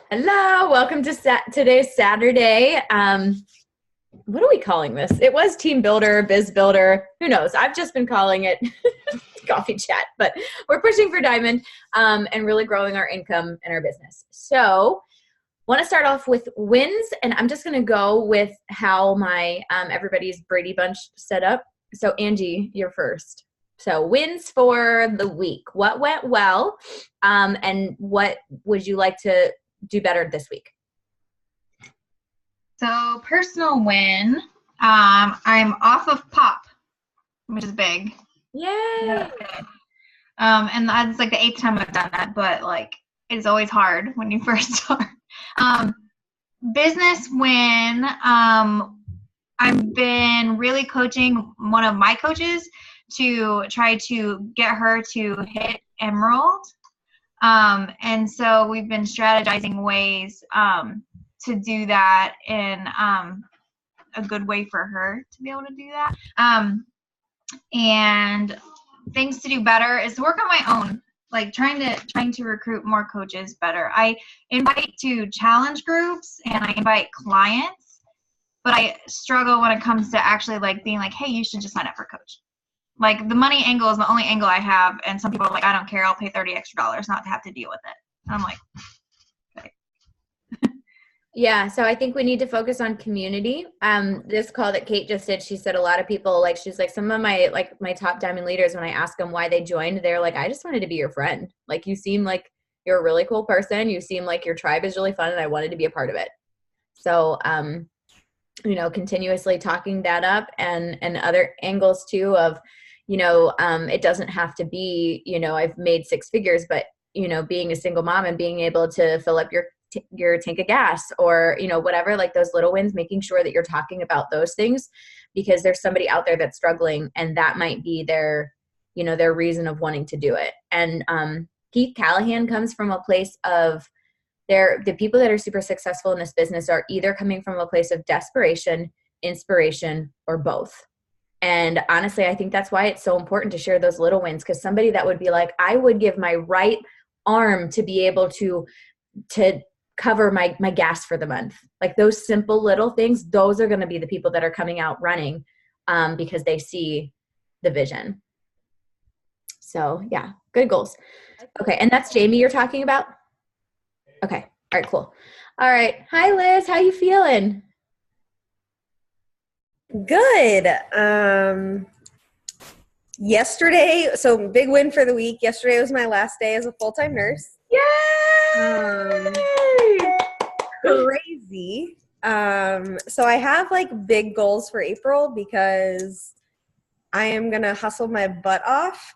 Hello, welcome to today's Saturday. What are we calling this? It was Team Builder, Biz Builder. Who knows? I've just been calling it Coffee Chat, but we're pushing for Diamond and really growing our income and our business. So, want to start off with wins, and I'm just going to go with how my everybody's Brady Bunch set up. So, Angie, you're first. So, wins for the week. What went well, and what would you like to do better this week? So personal win, I'm off of pop, which is big. Yay! And that's like the 8th time I've done that, but like it's always hard when you first start. Business win, I've been really coaching one of my coaches to try to get her to hit Emerald. And so we've been strategizing ways to do that in a good way for her to be able to do that. And things to do better is to work on my own, like trying to recruit more coaches better. I invite to challenge groups and I invite clients, but I struggle when it comes to actually like being like, hey, you should just sign up for a coach. Like the money angle is the only angle I have, and some people are like, I don't care, I'll pay $30 extra not to have to deal with it. And I'm like, okay. Yeah, so I think we need to focus on community. This call that Kate just did, she said a lot of people, like, she's like, some of my top Diamond leaders, when I ask them why they joined, they're like, I just wanted to be your friend. Like, you seem like you're a really cool person. You seem like your tribe is really fun, and I wanted to be a part of it. So, continuously talking that up and other angles too of, it doesn't have to be, I've made 6 figures, but, being a single mom and being able to fill up your tank of gas or, whatever, like those little wins, making sure that you're talking about those things because there's somebody out there that's struggling and that might be their reason of wanting to do it. And Keith Callahan comes from a place of the people that are super successful in this business are either coming from a place of desperation, inspiration, or both. And honestly, I think that's why it's so important to share those little wins, because somebody that would be like, I would give my right arm to be able to cover my gas for the month. Like those simple little things, those are going to be the people that are coming out running because they see the vision. So yeah, good goals. Okay. And that's Jamie you're talking about? Okay. All right, cool. All right. Hi, Liz. How you feeling? Good. Yesterday, so big win for the week. Yesterday was my last day as a full-time nurse. Yay! Crazy. So I have like big goals for April because I am going to hustle my butt off.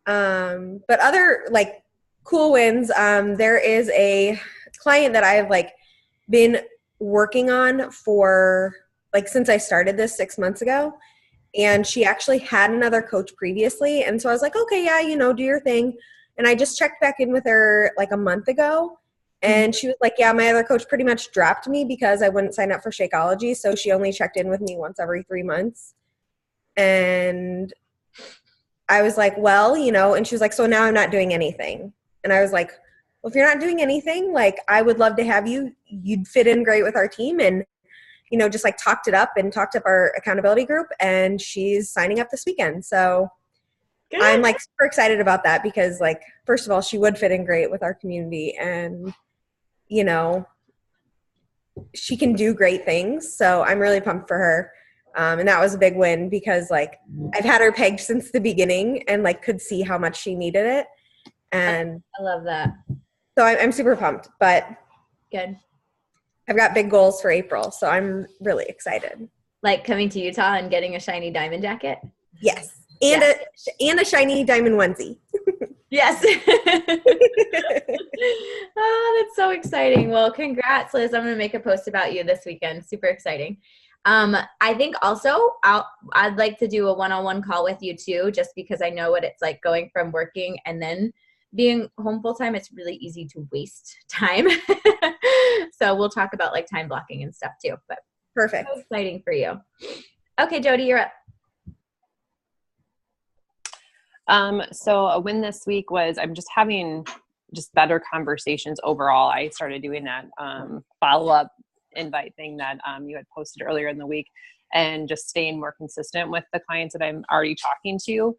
But other like cool wins, there is a client that I have like been working on for like since I started this 6 months ago, and she actually had another coach previously. And so I was like, okay, yeah, do your thing. And I just checked back in with her like a month ago, and she was like, yeah, my other coach pretty much dropped me because I wouldn't sign up for Shakeology. So she only checked in with me once every 3 months. And I was like, well, and she was like, so now I'm not doing anything. And I was like, well, if you're not doing anything, like I would love to have you. You'd fit in great with our team. And just like talked up our accountability group, and she's signing up this weekend. So good. I'm like super excited about that because like, first of all, she would fit in great with our community, and, she can do great things. So I'm really pumped for her. And that was a big win because like I've had her pegged since the beginning and like could see how much she needed it. And I love that. So I'm super pumped, but good. I've got big goals for April, so I'm really excited. Like coming to Utah and getting a shiny diamond jacket? Yes. And a shiny diamond onesie. Yes. Oh, that's so exciting. Well, congrats, Liz. I'm going to make a post about you this weekend. Super exciting. I think also I'd like to do a one-on-one call with you too, just because I know what it's like going from working and then being home full time. It's really easy to waste time. So we'll talk about like time blocking and stuff too, but perfect. So exciting for you. Okay, Jody, you're up. So a win this week was I'm just having just better conversations overall. I started doing that follow-up invite thing that you had posted earlier in the week, and just staying more consistent with the clients that I'm already talking to.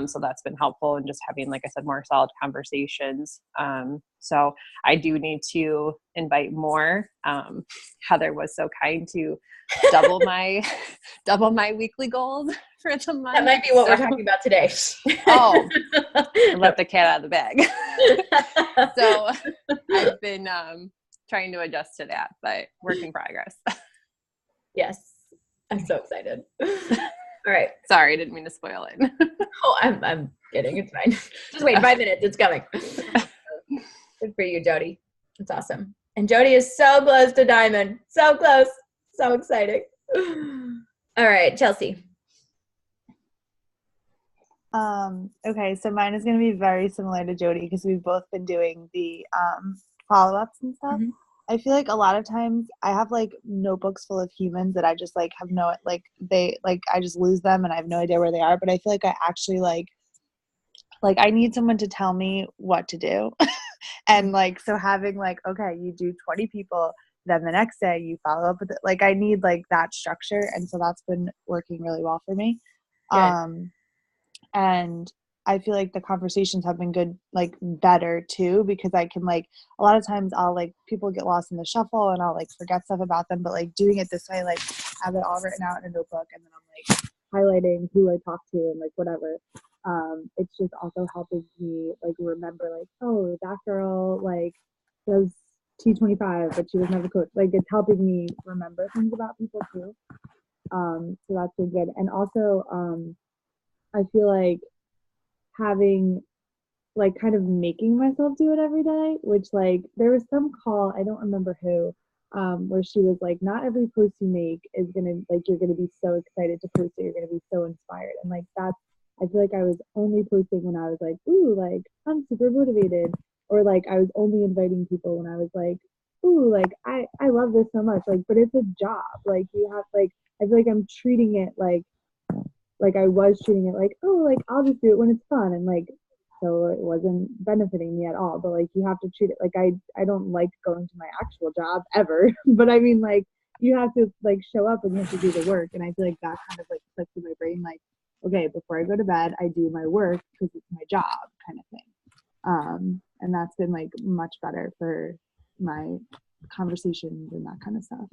So that's been helpful, and just having, like I said, more solid conversations. So I do need to invite more. Heather was so kind to double my weekly goals for the month. That might be what we're talking about today. Oh, let the cat out of the bag. So I've been trying to adjust to that, but work in progress. Yes, I'm so excited. All right. Sorry, I didn't mean to spoil it. Oh, I'm kidding. It's fine. Just wait 5 minutes. It's coming. Good for you, Jody. That's awesome. And Jody is so close to Diamond. So close. So exciting. All right, Chelsea. Okay, so mine is going to be very similar to Jody because we've both been doing the follow-ups and stuff. Mm-hmm. I feel like a lot of times I have like notebooks full of humans that I just like have no, like they, like I just lose them and I have no idea where they are, but I feel like I actually like I need someone to tell me what to do. And like, so having like, okay, you do 20 people, then the next day you follow up with it. Like I need like that structure. And so that's been working really well for me. And I feel like the conversations have been good, like better too, because I can like, a lot of times I'll like, people get lost in the shuffle and I'll like forget stuff about them, but like doing it this way, like have it all written out in a notebook and then I'm like highlighting who I talked to and like whatever. It's just also helping me like remember like, oh, that girl like does T25, but she was never coach. Like it's helping me remember things about people too. So that's been good. And also, I feel like having like kind of making myself do it every day, which like there was some call, I don't remember who, where she was like, not every post you make is gonna like you're gonna be so excited to post it, you're gonna be so inspired. And like that's, I feel like I was only posting when I was like, ooh, like I'm super motivated, or like I was only inviting people when I was like, ooh, like I love this so much, like, but it's a job, like you have like, I feel like I'm treating it like I was treating it like, oh, like I'll just do it when it's fun, and like so it wasn't benefiting me at all. But like you have to treat it like I don't like going to my actual job ever, but I mean like you have to like show up and you have to do the work, and I feel like that kind of like clicks in my brain like, okay, before I go to bed I do my work because it's my job kind of thing. And that's been like much better for my conversations and that kind of stuff.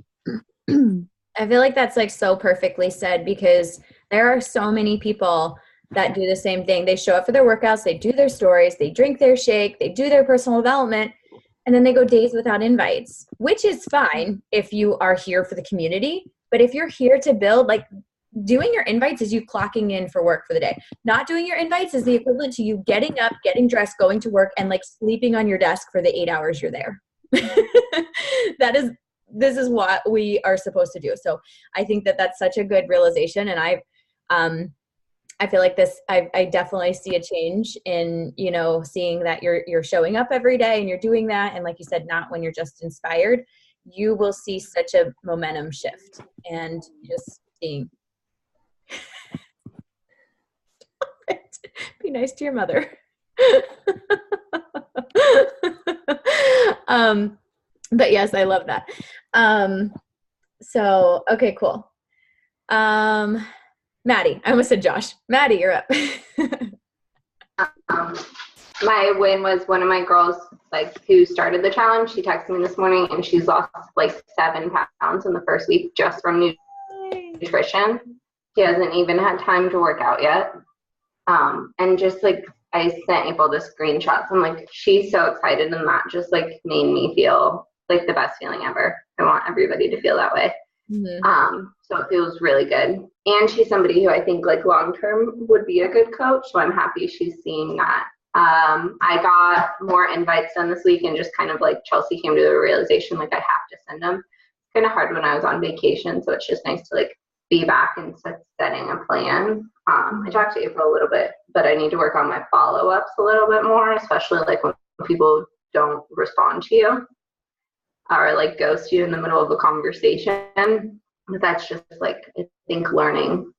I feel like that's like so perfectly said, because there are so many people that do the same thing. They show up for their workouts, they do their stories, they drink their shake, they do their personal development, and then they go days without invites, which is fine if you are here for the community. But if you're here to build, like doing your invites is you clocking in for work for the day. Not doing your invites is the equivalent to you getting up, getting dressed, going to work, and like sleeping on your desk for the 8 hours you're there. This is what we are supposed to do. So I think that that's such a good realization. And I feel like this, I definitely see a change in, you know, seeing that you're showing up every day and you're doing that. And like you said, not when you're just inspired, you will see such a momentum shift and just seeing. Be nice to your mother. But yes, I love that. So, okay, cool. Maddie, I almost said Josh. Maddie, you're up. My win was one of my girls, like, who started the challenge. She texted me this morning, and she's lost like 7 pounds in the first week just from nutrition. She hasn't even had time to work out yet. And just like I sent April the screenshots. I'm like, she's so excited, and that just like made me feel like the best feeling ever. I want everybody to feel that way. Mm-hmm. So it feels really good. And she's somebody who I think like long term would be a good coach. So I'm happy she's seeing that. I got more invites done this week, and just kind of like Chelsea came to the realization like I have to send them. It's kind of hard when I was on vacation, so it's just nice to like be back and setting a plan. I talked to April a little bit, but I need to work on my follow-ups a little bit more, especially like when people don't respond to you or like ghost you in the middle of a conversation. But that's just like, I think, learning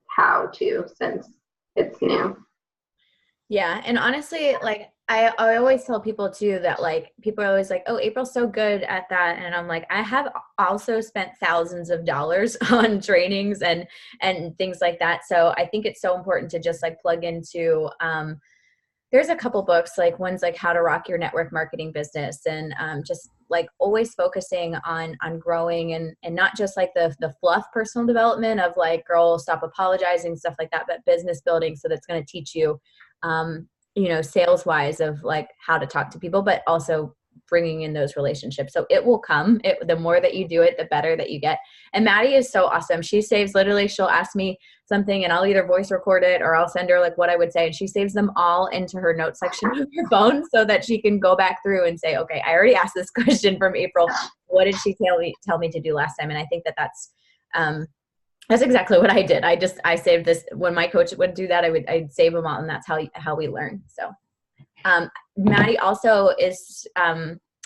how to, since it's new. Yeah. And honestly, like I always tell people too that like people are always like, oh, April's so good at that, and I'm like, I have also spent thousands of dollars on trainings and things like that. So I think it's so important to just like plug into. There's a couple books, like one's like How to Rock Your Network Marketing Business, and just like always focusing on growing and not just like the fluff personal development of like, girl, stop apologizing, stuff like that, but business building. So that's going to teach you, sales wise of like how to talk to people, but also bringing in those relationships. So it will come. The more that you do it, the better that you get. And Maddie is so awesome. She saves, literally, she'll ask me something and I'll either voice record it or I'll send her like what I would say. And she saves them all into her notes section of her phone so that she can go back through and say, okay, I already asked this question from April. What did she tell me to do last time? And I think that's exactly what I did. I saved this. When my coach would do that, I'd save them all, and that's how we learn. So Maddie also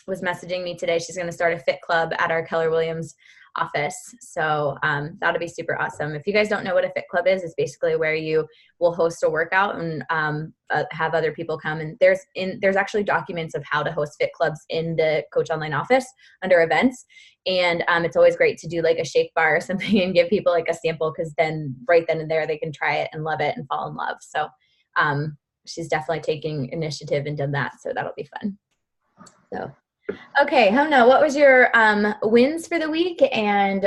was messaging me today. She's going to start a fit club at our Keller Williams office. So that'll be super awesome. If you guys don't know what a fit club is, it's basically where you will host a workout and have other people come. And there's actually documents of how to host fit clubs in the Coach Online office under events. And it's always great to do like a shake bar or something and give people like a sample, because then right then and there they can try it and love it and fall in love. So she's definitely taking initiative and done that. So that'll be fun. So, okay. Hona, what was your wins for the week, and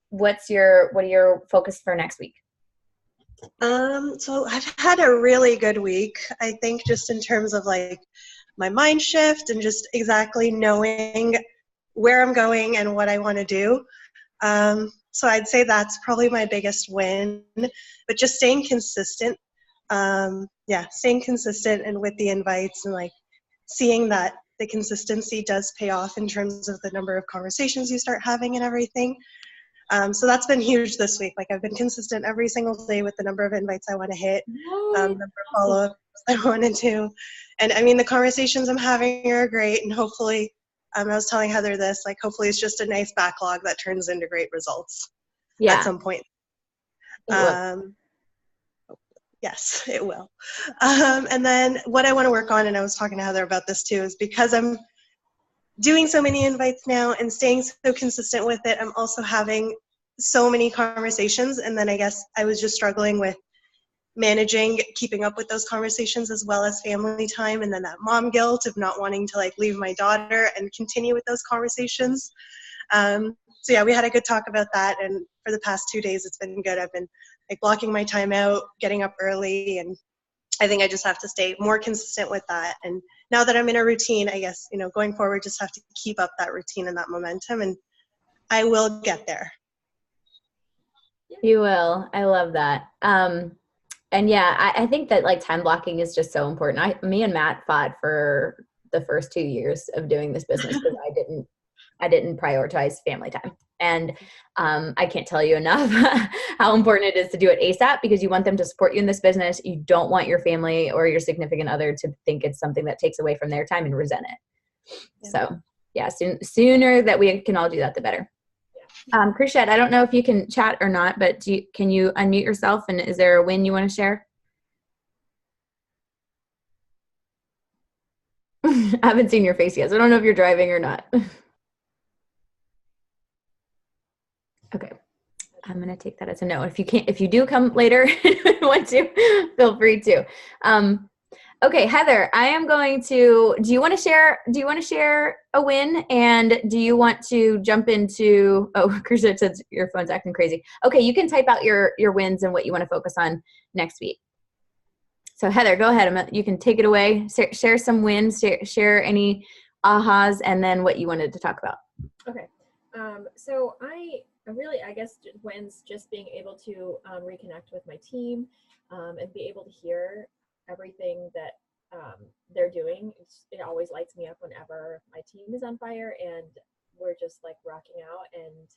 what are your focus for next week? So I've had a really good week, I think, just in terms of like my mind shift and just exactly knowing where I'm going and what I want to do. So I'd say that's probably my biggest win, but just staying consistent. Staying consistent and with the invites and like seeing that the consistency does pay off in terms of the number of conversations you start having and everything. So that's been huge this week. Like I've been consistent every single day with the number of invites I want to hit, number of follow-ups I want to do. And I mean, the conversations I'm having are great, and hopefully, I was telling Heather this, like hopefully it's just a nice backlog that turns into great results at some point. Yes, it will. And then what I want to work on, and I was talking to Heather about this too, is because I'm doing so many invites now and staying so consistent with it, I'm also having so many conversations. And then I guess I was just struggling with keeping up with those conversations as well as family time. And then that mom guilt of not wanting to like leave my daughter and continue with those conversations. So yeah, we had a good talk about that. And for the past 2 days, it's been good. I've been like blocking my time out, getting up early, and I think I just have to stay more consistent with that. And now that I'm in a routine, I guess, going forward, just have to keep up that routine and that momentum, and I will get there. You will. I love that. And yeah, I think that like time blocking is just so important. Me and Matt fought for the first 2 years of doing this business because I didn't prioritize family time. And I can't tell you enough how important it is to do it ASAP, because you want them to support you in this business. You don't want your family or your significant other to think it's something that takes away from their time and resent it. Yeah. So yeah, sooner that we can all do that, the better. Krishet, I don't know if you can chat or not, but can you unmute yourself, and is there a win you want to share? I haven't seen your face yet, so I don't know if you're driving or not. Okay. I'm going to take that as a no. If you do come later and want to, feel free to. Okay, Heather, I am going to, do you want to share a win? And do you want to jump into, Krisha says your phone's acting crazy. Okay, you can type out your wins and what you want to focus on next week. So Heather, go ahead. You can take it away. Share some wins, share any ahas, and then what you wanted to talk about. Okay. So I guess wins just being able to reconnect with my team and be able to hear everything that they're doing. It always lights me up whenever my team is on fire and we're just like rocking out, and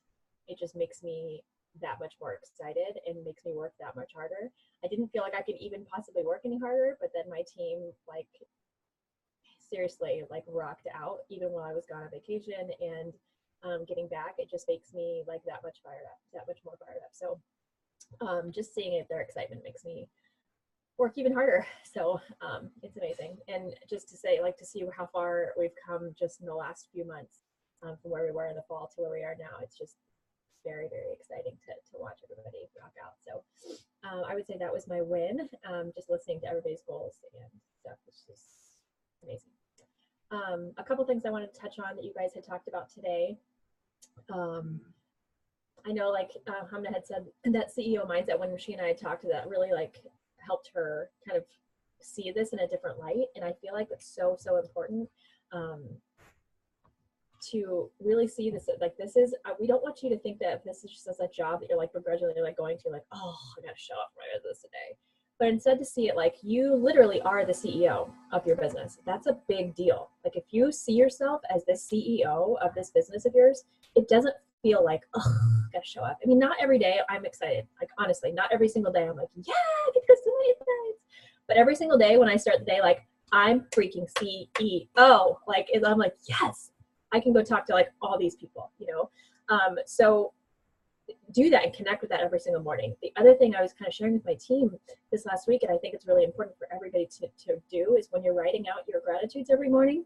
it just makes me that much more excited and makes me work that much harder. I didn't feel like I could even possibly work any harder, but then my team like seriously like rocked out even while I was gone on vacation, and getting back, it just makes me like that much more fired up. So just seeing it, their excitement makes me work even harder. So it's amazing. And just to say, like, to see how far we've come just in the last few months, from where we were in the fall to where we are now, it's just very, very exciting to watch everybody rock out. So I would say that was my win, just listening to everybody's goals and stuff. It's just amazing. A couple things I wanted to touch on that you guys had talked about today. I know, like Hamna had said, that CEO mindset, when she and I had talked, that really like helped her kind of see this in a different light. And I feel like it's so, so important to really see this. Like, this is, we don't want you to think that this is just as a job that you're like begrudgingly like going to, like, oh, I gotta show up for my business today. But instead, to see it like you literally are the CEO of your business. That's a big deal. Like, if you see yourself as the CEO of this business of yours, it doesn't feel like, oh, I gotta show up. I mean, not every day I'm excited. Like, honestly, not every single day I'm like, yeah, I get to go to my events. But every single day when I start the day, like, I'm freaking CEO. Like, I'm like, yes, I can go talk to like all these people, you know? So do that and connect with that every single morning. The other thing I was kind of sharing with my team this last week, and I think it's really important for everybody to do, is when you're writing out your gratitudes every morning,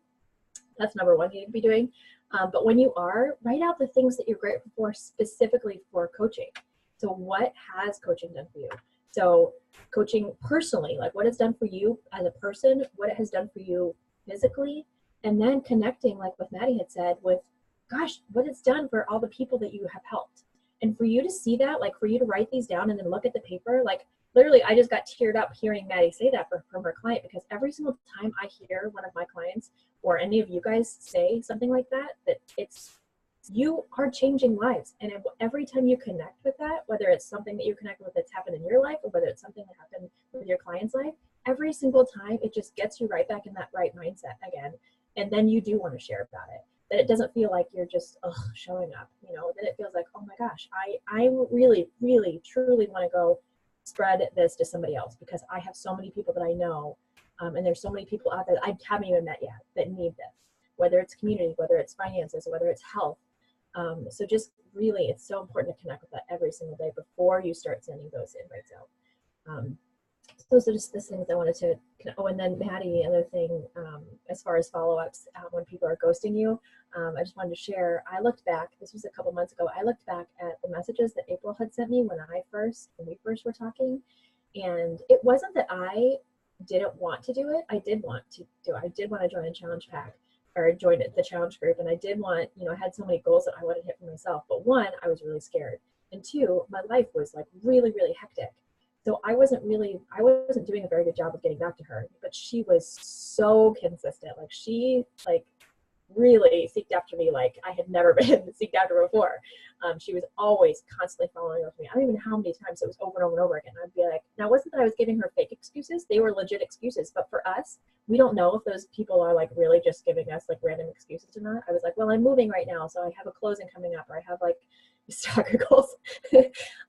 that's number one you need to be doing. But when you are, write out the things that you're grateful for specifically for coaching. So what has coaching done for you? So coaching personally, like what it's done for you as a person, what it has done for you physically, and then connecting, like what Maddie had said, with, gosh, what it's done for all the people that you have helped. And for you to see that, like for you to write these down and then look at the paper, like literally I just got teared up hearing Maddie say that from her client, because every single time I hear one of my clients or any of you guys say something like that, that it's, you are changing lives. And every time you connect with that, whether it's something that you connect with that's happened in your life or whether it's something that happened with your client's life, every single time it just gets you right back in that right mindset again. And then you do want to share about it. That it doesn't feel like you're just showing up, you know, that it feels like, oh my gosh, I really, really, truly want to go spread this to somebody else, because I have so many people that I know, and there's so many people out there that I haven't even met yet that need this, whether it's community, whether it's finances, whether it's health. So just really, it's so important to connect with that every single day before you start sending those invites out. So those are just the things I wanted to, and then Maddie, the other thing, as far as follow-ups, when people are ghosting you, I just wanted to share, I looked back, this was a couple months ago, I looked back at the messages that April had sent me when we first were talking, and it wasn't that I didn't want to do it, I did want to do it, I did want to join a challenge pack, or join the challenge group, and I did want, you know, I had so many goals that I wanted to hit for myself, but one, I was really scared, and two, my life was like really, really hectic. So I wasn't doing a very good job of getting back to her, but she was so consistent. Like she really seeked after me like I had never been seeked after before. She was always constantly following up with me. I don't even know how many times it was over and over and over again. I'd be like, now it wasn't that I was giving her fake excuses. They were legit excuses. But for us, we don't know if those people are like really just giving us like random excuses or not. I was like, well, I'm moving right now, so I have a closing coming up, or I have like stalker goals.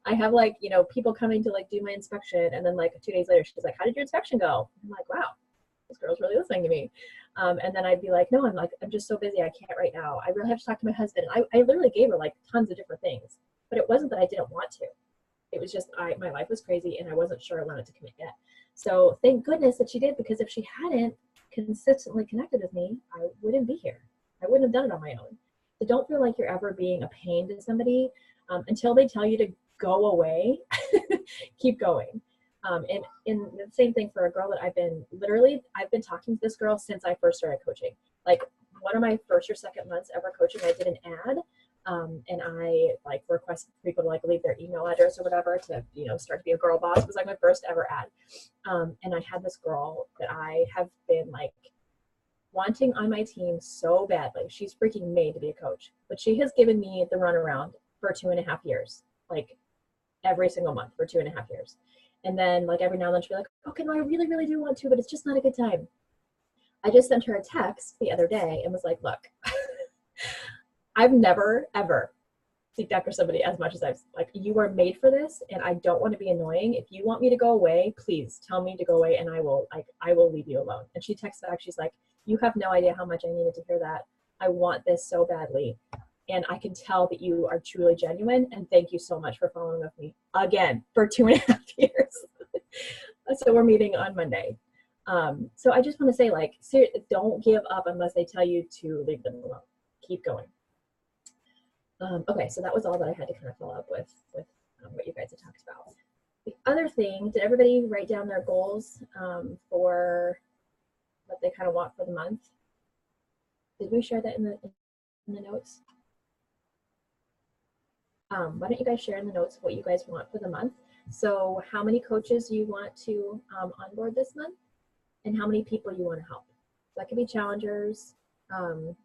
I have like, you know, people coming to like do my inspection, and then like 2 days later she's like, how did your inspection go? I'm like, wow, this girl's really listening to me. And then I'd be like, no, I'm just so busy, I can't right now, I really have to talk to my husband. I literally gave her like tons of different things, but it wasn't that I didn't want to, it was just my life was crazy and I wasn't sure I wanted to commit yet. So thank goodness that she did, because if she hadn't consistently connected with me, I wouldn't be here. I wouldn't have done it on my own. So don't feel like you're ever being a pain to somebody until they tell you to go away. Keep going. And the same thing for a girl that I've been talking to this girl since I first started coaching. Like one of my first or second months ever coaching, I did an ad, and I like requested people to like leave their email address or whatever to, you know, start to be a girl boss. It was like my first ever ad. And I had this girl that I have been like wanting on my team so badly. She's freaking made to be a coach, but she has given me the runaround for 2.5 years, like every single month for 2.5 years. And then like every now and then she'll be like, okay, no, I really, really do want to, but it's just not a good time. I just sent her a text the other day and was like, look, I've never, ever seeked after somebody as much as you are made for this, and I don't want to be annoying. If you want me to go away, please tell me to go away, and I will leave you alone. And she texted back, she's like, you have no idea how much I needed to hear that. I want this so badly. And I can tell that you are truly genuine. And thank you so much for following with me again for 2.5 years. So we're meeting on Monday. So I just want to say, like, don't give up unless they tell you to leave them alone. Keep going. Okay, so that was all that I had to kind of follow up with what you guys had talked about. The other thing, did everybody write down their goals for what they kind of want for the month? Did we share that in the notes? Why don't you guys share in the notes what you guys want for the month? So how many coaches you want to onboard this month, and how many people you want to help. That could be challengers, and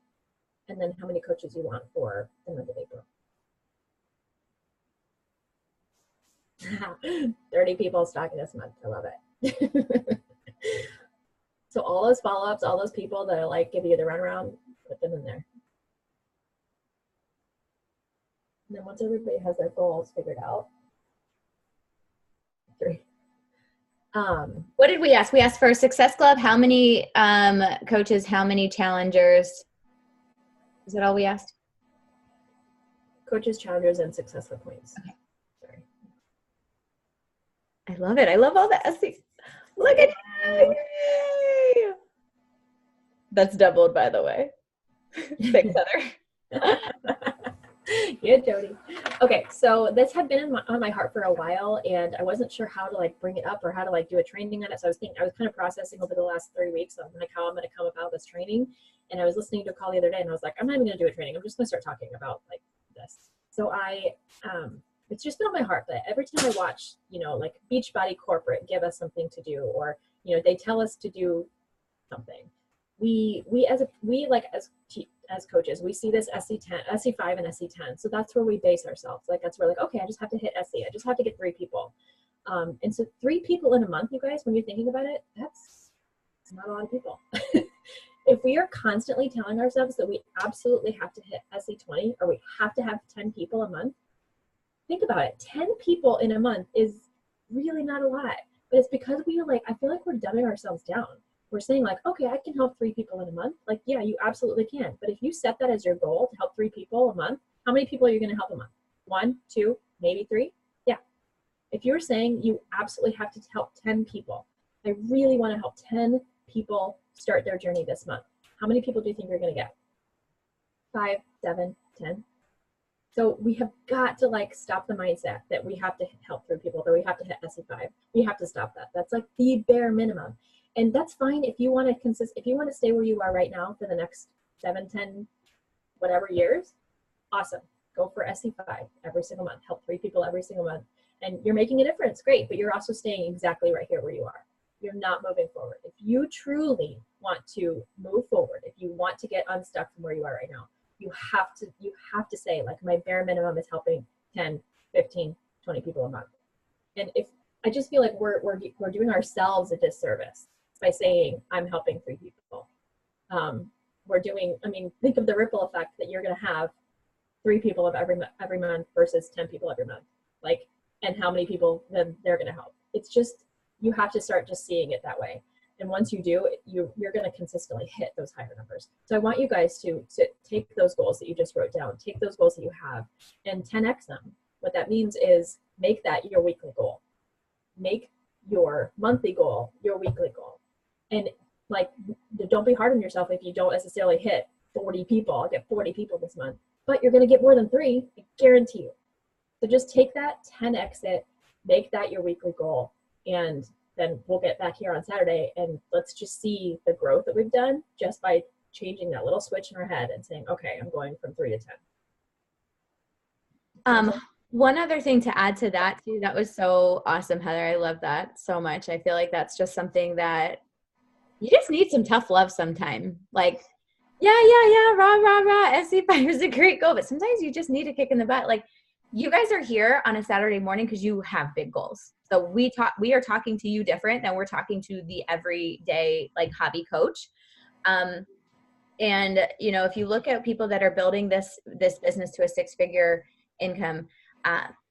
then how many coaches you want for the month of April. 30 people stocking this month. I love it. So all those follow-ups, all those people that are like give you the runaround, put them in there. And then once everybody has their goals figured out, 3. What did we ask? We asked for a Success Club. How many coaches? How many challengers? Is that all we asked? Coaches, challengers, and Success Club points. Okay. Sorry. I love it. I love all the SC. Look at you. Yay! That's doubled, by the way. Thanks, Heather. Yeah, Jody. Okay, so this had been on my heart for a while, and I wasn't sure how to like bring it up or how to like do a training on it. So I was kind of processing over the last 3 weeks of like how I'm going to come about this training. And I was listening to a call the other day, and I was like, I'm not even going to do a training. I'm just going to start talking about like this. So it's just been on my heart that every time I watch, you know, like Beachbody corporate give us something to do, or you know, they tell us to do something. We as coaches, we see this SC10, SC5 and SC10. So that's where we base ourselves. Like that's where like, okay, I just have to hit SC. I just have to get 3 people. And so 3 people in a month, you guys, when you're thinking about it, that's not a lot of people. If we are constantly telling ourselves that we absolutely have to hit SC20 or we have to have 10 people a month, think about it. 10 people in a month is really not a lot. But it's because we are like, I feel like we're dumbing ourselves down. We're saying like, okay, I can help 3 people in a month. Like, yeah, you absolutely can. But if you set that as your goal to help 3 people a month, how many people are you going to help a month? 1, 2, maybe 3? Yeah. If you're saying you absolutely have to help 10 people, I really want to help 10 people start their journey this month. How many people do you think you're going to get? 5, 7, 10? So we have got to like stop the mindset that we have to help 3 people, that we have to hit SC5. We have to stop that. That's like the bare minimum. And that's fine if you want to if you want to stay where you are right now for the next 7, 10, whatever years, awesome. Go for SC5 every single month. Help 3 people every single month. And you're making a difference. Great. But you're also staying exactly right here where you are. You're not moving forward. If you truly want to move forward, if you want to get unstuck from where you are right now, you have to say like my bare minimum is helping 10, 15, 20 people a month. And if I just feel like we're doing ourselves a disservice by saying I'm helping 3 people. Think of the ripple effect that you're going to have 3 people of every month versus 10 people every month. Like, and how many people then they're going to help. It's just, you have to start just seeing it that way. And once you do, you're going to consistently hit those higher numbers. So I want you guys to take those goals that you just wrote down, take those goals that you have, and 10x them. What that means is make that your weekly goal. Make your monthly goal your weekly goal. And like, don't be hard on yourself if you don't necessarily hit 40 people. I'll get 40 people this month, but you're going to get more than 3, I guarantee you. So just take that 10x it, make that your weekly goal, and then we'll get back here on Saturday and let's just see the growth that we've done just by changing that little switch in our head and saying, okay, I'm going from 3 to 10. One other thing to add to that too, that was so awesome, Heather. I love that so much. I feel like that's just something that you just need some tough love sometime. Like, yeah, rah, SC5 is a great goal, but sometimes you just need a kick in the butt. Like, you guys are here on a Saturday morning because you have big goals. So we are talking to you different than we're talking to the everyday like hobby coach. And you know, if you look at people that are building this business to a 6-figure income,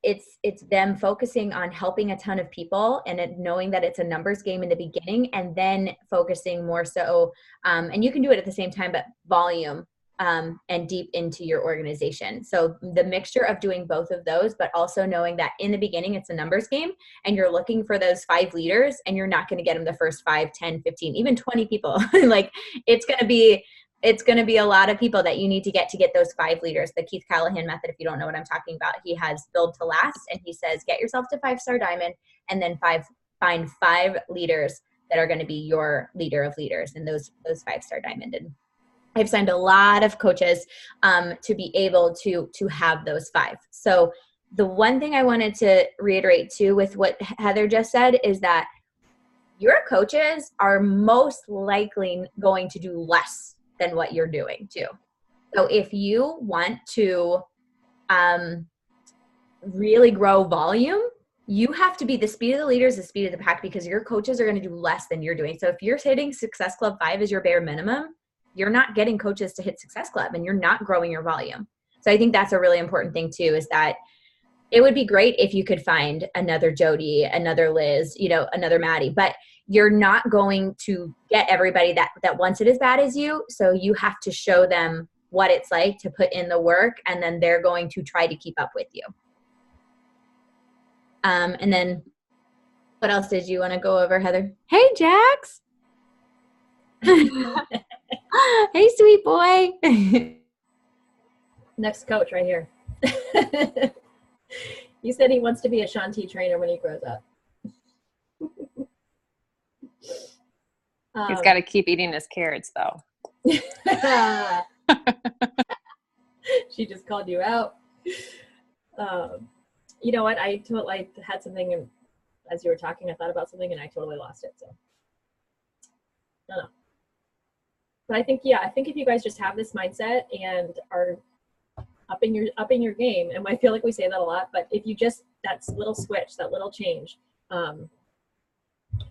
it's them focusing on helping a ton of people and knowing that it's a numbers game in the beginning, and then focusing more so, and you can do it at the same time, but volume and deep into your organization. So the mixture of doing both of those, but also knowing that in the beginning it's a numbers game and you're looking for those 5 leaders and you're not going to get them the first 5, 10, 15, even 20 people. Like it's going to be a lot of people that you need to get those 5 leaders. The Keith Callahan method, if you don't know what I'm talking about, he has build to last, and he says, get yourself to 5-star diamond and then find 5 leaders that are going to be your leader of leaders and those 5-star diamond. And I've signed a lot of coaches to be able to have those 5. So the one thing I wanted to reiterate too with what Heather just said is that your coaches are most likely going to do less than what you're doing too. So if you want to really grow volume, you have to be the speed of the leaders, the speed of the pack, because your coaches are going to do less than you're doing. So if you're hitting Success Club 5 as your bare minimum, you're not getting coaches to hit Success Club and you're not growing your volume. So I think that's a really important thing too, is that it would be great if you could find another Jody, another Liz, another Maddie, but you're not going to get everybody that wants it as bad as you. So you have to show them what it's like to put in the work, and then they're going to try to keep up with you. And then what else did you want to go over, Heather? Hey, Jax. Hey, sweet boy. Next coach right here. He said he wants to be a Shanti trainer when he grows up. He's got to keep eating his carrots, though. She just called you out. You know what? I had something, and as you were talking, I thought about something, and I totally lost it. So, no. But I think if you guys just have this mindset and are upping your game, and I feel like we say that a lot, but if you just, that little switch, that little change,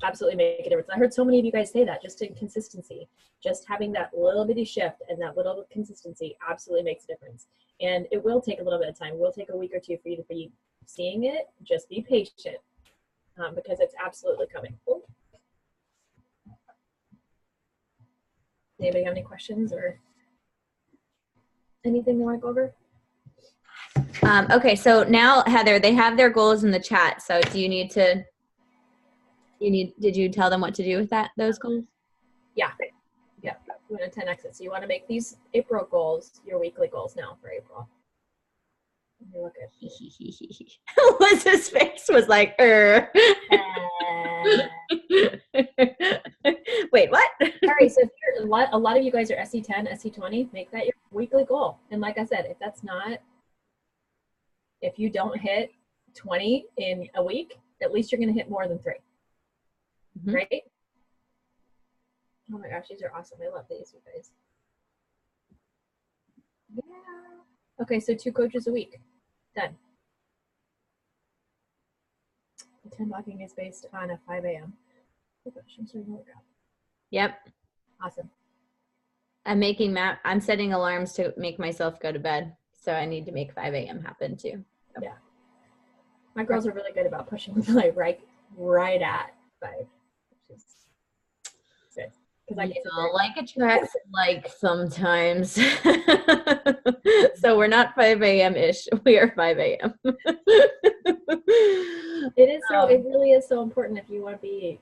absolutely make a difference. I heard so many of you guys say that, just in consistency, just having that little bitty shift and that little consistency absolutely makes a difference. And it will take a little bit of time. It will take a week or two for you to be seeing it. Just be patient, because it's absolutely coming. Oh. Anybody have any questions or anything they want to go over? Okay, so now, Heather, they have their goals in the chat. So did you tell them what to do with those goals? Yeah. You want to 10x it. So you want to make these April goals your weekly goals now for April. Let me look at Liz's face was like, Wait, what? All right, so if a lot of you guys are SE10, SE20, make that your weekly goal. And like I said, if you don't hit 20 in a week, at least you're going to hit more than 3. Mm-hmm. Right? Oh my gosh, these are awesome. I love these, you guys. Yeah. Okay, so 2 coaches a week. Done. 10 blocking is based on a 5 a.m. Oh gosh, I'm sorry, workout. Yep. Awesome. I'm setting alarms to make myself go to bed. So I need to make 5 a.m. happen too. So. Yeah. My girls are really good about pushing like right at 5. Which is good. Like attracts like sometimes. So we're not 5 a.m. ish. We are 5 a.m. It really is so important if you want to be,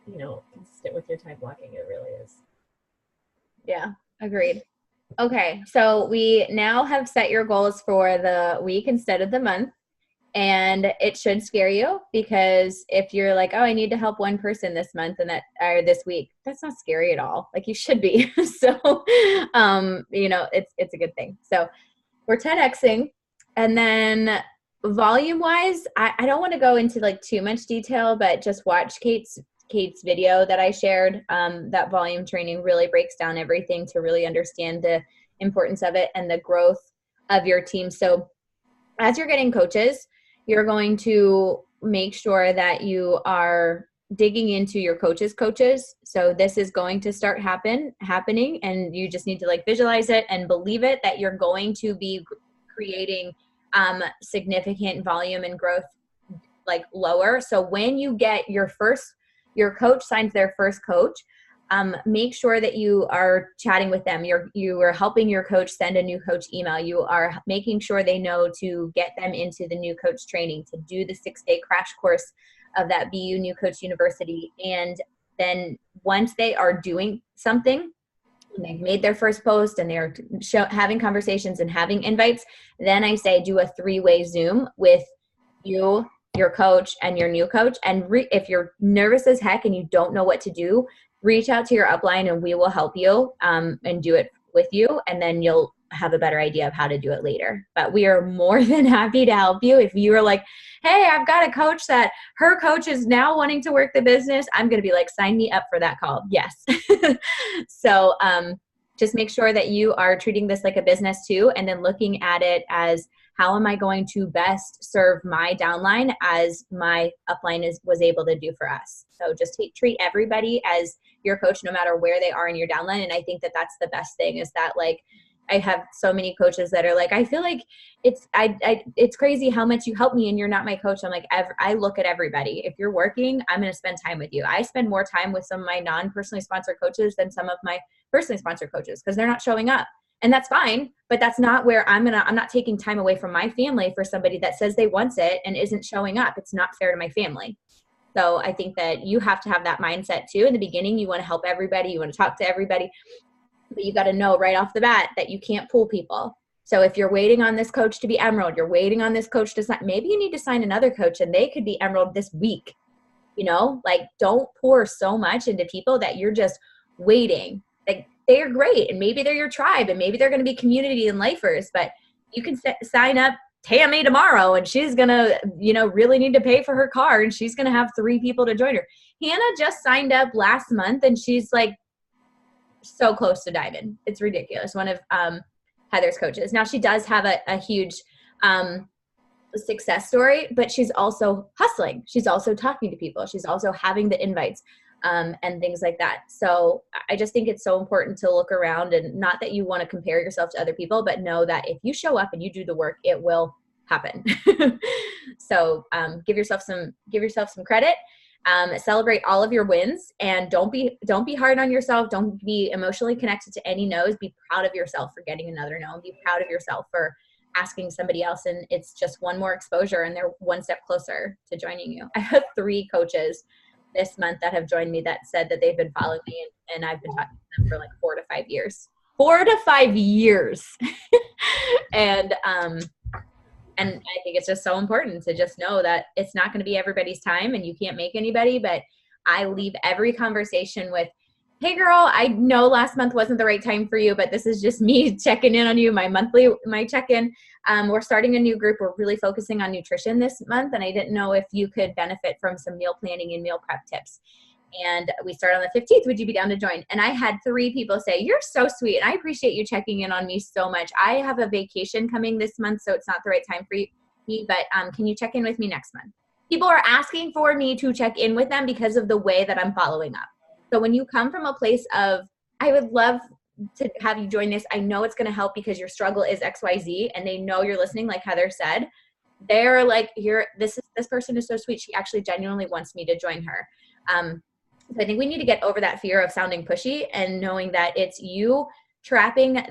consistent with your time blocking. It really is. Yeah, agreed. Okay, so we now have set your goals for the week instead of the month. And it should scare you, because if you're like, oh, I need to help one person this month or this week, that's not scary at all. Like, you should be. So, it's a good thing. So we're 10xing. And then volume wise, I don't want to go into like too much detail, but just watch Kate's video that I shared. That volume training really breaks down everything to really understand the importance of it and the growth of your team. So as you're getting coaches, you're going to make sure that you are digging into your coaches. So this is going to start happening, and you just need to like visualize it and believe it, that you're going to be creating significant volume and growth like lower. So when you get your coach signs their first coach, make sure that you are chatting with them. You are helping your coach send a new coach email. You are making sure they know to get them into the new coach training, to do the 6-day crash course of that BU New Coach University. And then once they are doing something, and they've made their first post and they're having conversations and having invites, then I say do a 3-way Zoom with you, your coach, and your new coach. And if you're nervous as heck and you don't know what to do, reach out to your upline and we will help you and do it with you. And then you'll have a better idea of how to do it later. But we are more than happy to help you. If you are like, hey, I've got a coach that her coach is now wanting to work the business, I'm going to be like, sign me up for that call. Yes. So just make sure that you are treating this like a business too, and then looking at it as, how am I going to best serve my downline as my upline was able to do for us? So just treat everybody as your coach, no matter where they are in your downline. And I think that that's the best thing, is that, like, I have so many coaches that are like, I feel like it's crazy how much you help me and you're not my coach. I'm like, I look at everybody. If you're working, I'm going to spend time with you. I spend more time with some of my non-personally sponsored coaches than some of my personally sponsored coaches, because they're not showing up. And that's fine, but that's not where I'm not taking time away from my family for somebody that says they want it and isn't showing up. It's not fair to my family. So I think that you have to have that mindset too. In the beginning, you want to help everybody. You want to talk to everybody, but you got to know right off the bat that you can't pull people. So if you're waiting on this coach to be Emerald, you're waiting on this coach to sign, maybe you need to sign another coach and they could be Emerald this week. Like, don't pour so much into people that you're just waiting. Like, they're great, and maybe they're your tribe, and maybe they're going to be community and lifers, but you can sign up Tammy tomorrow and she's going to, really need to pay for her car, and she's going to have 3 people to join her. Hannah just signed up last month and she's like so close to Diamond. It's ridiculous. One of Heather's coaches. Now, she does have a huge success story, but she's also hustling. She's also talking to people. She's also having the invites. And things like that. So I just think it's so important to look around, and not that you want to compare yourself to other people, but know that if you show up and you do the work, it will happen. So give yourself some credit. Celebrate all of your wins, and don't be hard on yourself. Don't be emotionally connected to any no's. Be proud of yourself for getting another no. Be proud of yourself for asking somebody else, and it's just one more exposure, and they're one step closer to joining you. I have 3 coaches this month that have joined me that said that they've been following me, and I've been talking to them for like 4 to 5 years. 4 to 5 years. And I think it's just so important to just know that it's not going to be everybody's time, and you can't make anybody, but I leave every conversation with, hey girl, I know last month wasn't the right time for you, but this is just me checking in on you, my check-in. We're starting a new group. We're really focusing on nutrition this month, and I didn't know if you could benefit from some meal planning and meal prep tips. And we start on the 15th. Would you be down to join? And I had 3 people say, you're so sweet, and I appreciate you checking in on me so much. I have a vacation coming this month, so it's not the right time for me, but can you check in with me next month? People are asking for me to check in with them because of the way that I'm following up. So when you come from a place of, I would love to have you join this, I know it's going to help because your struggle is XYZ, and they know you're listening, like Heather said, they're like, this person is so sweet. She actually genuinely wants me to join her. So I think we need to get over that fear of sounding pushy and knowing that it's you trapping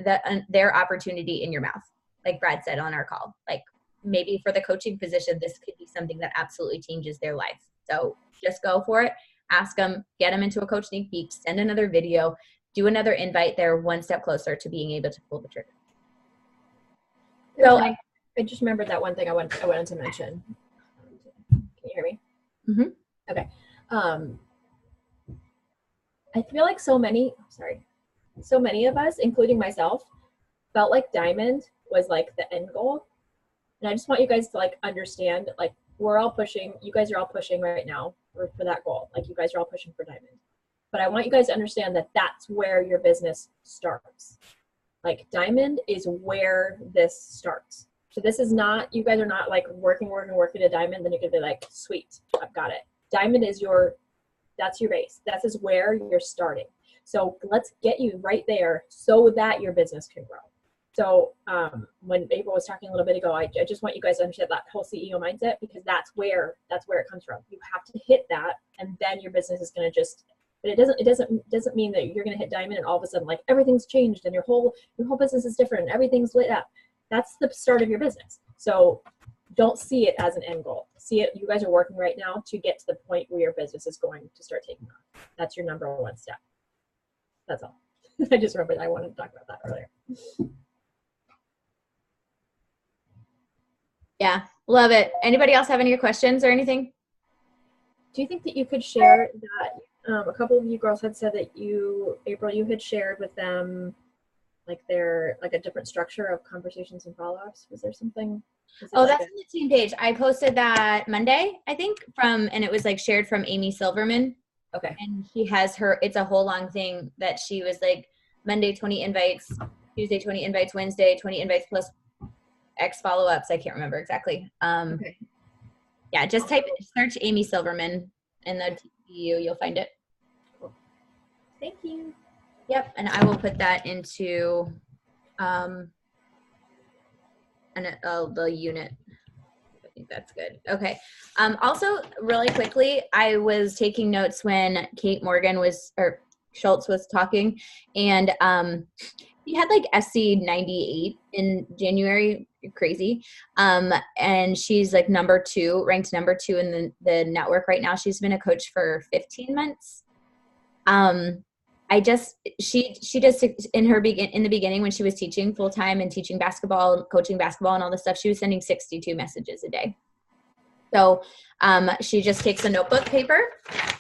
their opportunity in your mouth. Like Brad said on our call, like maybe for the coaching position, this could be something that absolutely changes their life. So just go for it. Ask them, get them into a coach sneak peek, send another video, do another invite. They're one step closer to being able to pull the trigger. So I just remembered that one thing I wanted to mention. Can you hear me? Mm-hmm. Okay. I feel like so many of us, including myself, felt like Diamond was like the end goal. And I just want you guys to like understand, like we're all pushing, you guys are all pushing right now for that goal. Like you guys are all pushing for Diamond. But I want you guys to understand that that's where your business starts. Like Diamond is where this starts. So this is not, you guys are not like working to Diamond, then you're gonna be like, sweet, I've got it. Diamond is that's your base. That is where you're starting. So let's get you right there so that your business can grow. So when April was talking a little bit ago, I just want you guys to understand that whole CEO mindset, because that's where it comes from. You have to hit that, and then your business is going to just But it doesn't mean that you're going to hit diamond and all of a sudden like everything's changed and your whole business is different and everything's lit up. That's the start of your business. So don't see it as an end goal. See it, you guys are working right now to get to the point where your business is going to start taking off. That's your number one step. That's all. I just remembered I wanted to talk about that earlier. Yeah, love it. Anybody else have any questions or anything? Do you think that you could share that a couple of you girls had said that April, you had shared with them like a different structure of conversations and follow-ups? Was there something? Oh, that's on the team page. I posted that Monday, I think, and it was like shared from Amy Silverman. Okay. And she has it's a whole long thing that she was like Monday 20 invites, Tuesday 20 invites, Wednesday 20 invites plus X follow-ups. I can't remember exactly. Okay. Yeah, just search Amy Silverman in the TPU, you'll find it. Cool. Thank you. Yep, and I will put that into the unit. I think that's good. Okay. Also, really quickly, I was taking notes when Kate Schultz was talking, and he had like SC 98 in January. Crazy. And she's like ranked number 2 in the network right now. She's been a coach for 15 months. She just in the beginning when she was teaching full time and teaching basketball, coaching basketball and all this stuff, she was sending 62 messages a day. So she just takes a notebook paper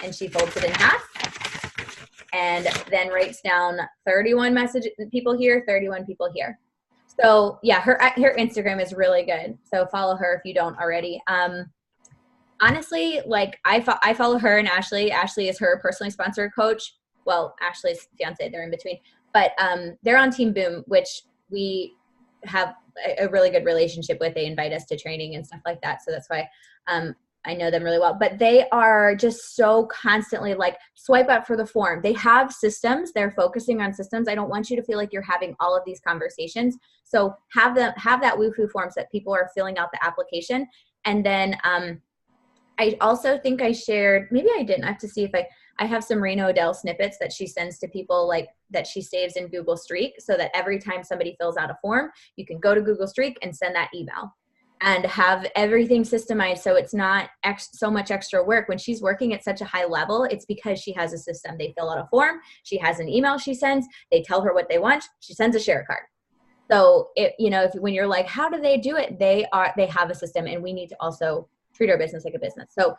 and she folds it in half and then writes down 31 people here, 31 people here. So yeah, her Instagram is really good. So follow her if you don't already. Honestly, like I follow her and Ashley. Ashley is her personally sponsored coach. Well, Ashley's fiance, they're in between, but they're on Team Boom, which we have a really good relationship with. They invite us to training and stuff like that. So that's why I know them really well, but they are just so constantly like swipe up for the form. They have systems. They're focusing on systems. I don't want you to feel like you're having all of these conversations. So have that Wufoo forms that people are filling out the application. And then I also think I shared, maybe I didn't, I have to see if I have some Raina Odell snippets that she sends to people like that she saves in Google Streak so that every time somebody fills out a form, you can go to Google Streak and send that email and have everything systemized so it's not so much extra work. When she's working at such a high level, it's because she has a system. They fill out a form, she has an email she sends, they tell her what they want, she sends a share card. So when you're like, how do they do it? They have a system, and we need to also treat our business like a business. So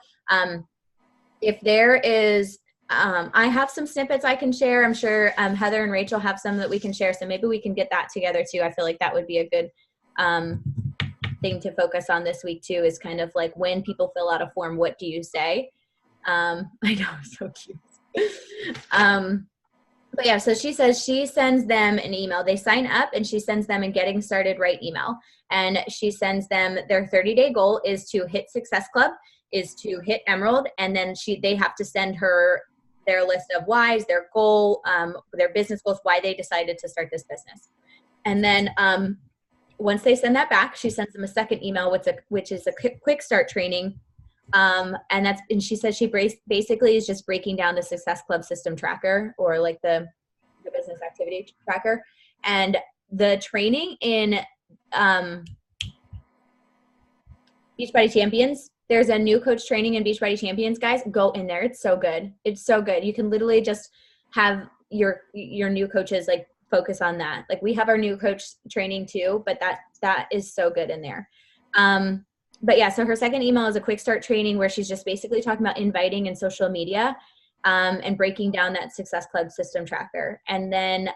if there is, I have some snippets I can share. I'm sure Heather and Rachel have some that we can share. So maybe we can get that together too. I feel like that would be a good thing to focus on this week too, is kind of like when people fill out a form, what do you say? I know, so cute. But yeah, so she says she sends them an email. They sign up and she sends them a getting started right email. And she sends them their 30-day goal is to hit Success Club, is to hit Emerald. And then they have to send her their list of whys, their goal, their business goals, why they decided to start this business. And then once they send that back, she sends them a second email, which is a quick start training. And she says she basically is just breaking down the Success Club system tracker, or like the business activity tracker. And the training in Beachbody Champions, there's a new coach training in Beachbody Champions, guys. Go in there. It's so good. It's so good. You can literally just have your new coaches like focus on that. Like we have our new coach training too, but that is so good in there. But yeah, so her second email is a quick start training where she's just basically talking about inviting and social media and breaking down that Success Club system tracker. And then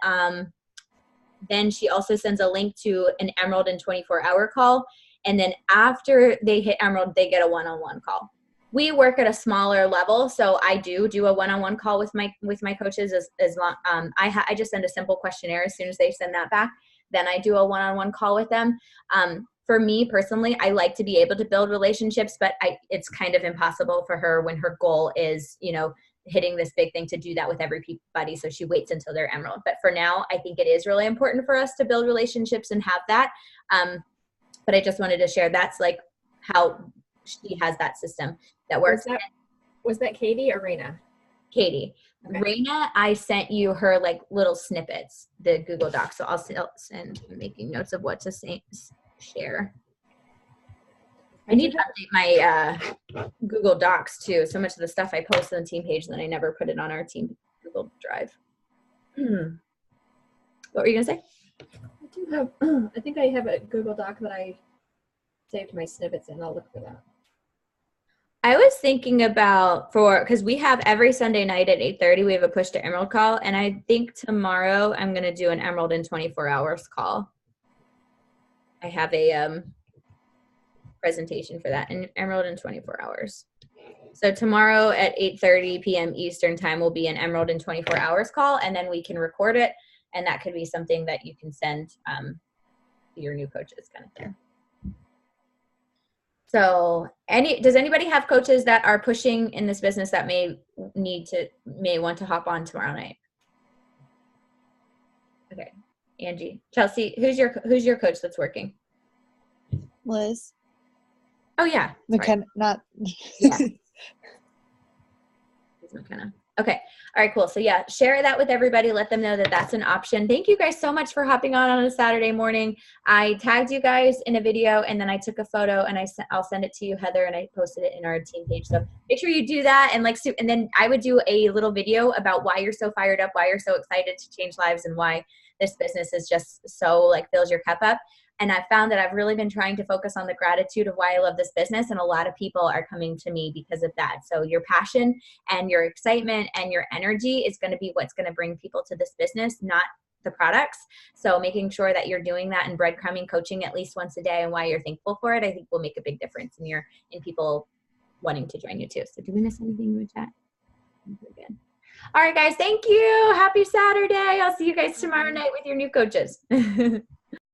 she also sends a link to an Emerald and 24-hour call. And then after they hit Emerald, they get a one-on-one call. We work at a smaller level, so I do a one-on-one call with my coaches as long. I just send a simple questionnaire as soon as they send that back. Then I do a one-on-one call with them. For me personally, I like to be able to build relationships, but it's kind of impossible for her when her goal is, hitting this big thing, to do that with everybody. So she waits until they're Emerald. But for now, I think it is really important for us to build relationships and have that. But I just wanted to share that's like how she has that system that works. Was that Katie or Raina? Katie. Okay. Raina, I sent you her like little snippets, the Google Doc. So I'll send, I'm making notes of what to share. I need to update my Google Docs too. So much of the stuff I post on the team page, and then I never put it on our team Google Drive. What were you gonna say? I do have, I think I have a Google Doc that I saved my snippets in. I'll look for that. I was thinking about because we have every Sunday night at 8:30, we have a Push to Emerald call. And I think tomorrow I'm going to do an Emerald in 24 hours call. I have a presentation for that, an Emerald in 24 hours. So tomorrow at 8:30 p.m. Eastern time will be an Emerald in 24 hours call, and then we can record it. And that could be something that you can send to your new coaches kind of thing. So does anybody have coaches that are pushing in this business that may want to hop on tomorrow night? Okay. Angie, Chelsea, who's your coach that's working? Liz. Oh yeah. McKenna, not. Yeah. McKenna. Okay. All right, cool. So yeah, share that with everybody. Let them know that that's an option. Thank you guys so much for hopping on a Saturday morning. I tagged you guys in a video, and then I took a photo, and I'll send it to you, Heather, and I posted it in our team page. So make sure you do that. And then I would do a little video about why you're so fired up, why you're so excited to change lives, and why this business is just so like fills your cup up. And I've found that I've really been trying to focus on the gratitude of why I love this business. And a lot of people are coming to me because of that. So your passion and your excitement and your energy is going to be what's going to bring people to this business, not the products. So making sure that you're doing that and breadcrumbing coaching at least once a day and why you're thankful for it, I think will make a big difference in people wanting to join you too. So did we miss anything in the chat? Good. All right, guys. Thank you. Happy Saturday. I'll see you guys tomorrow night with your new coaches.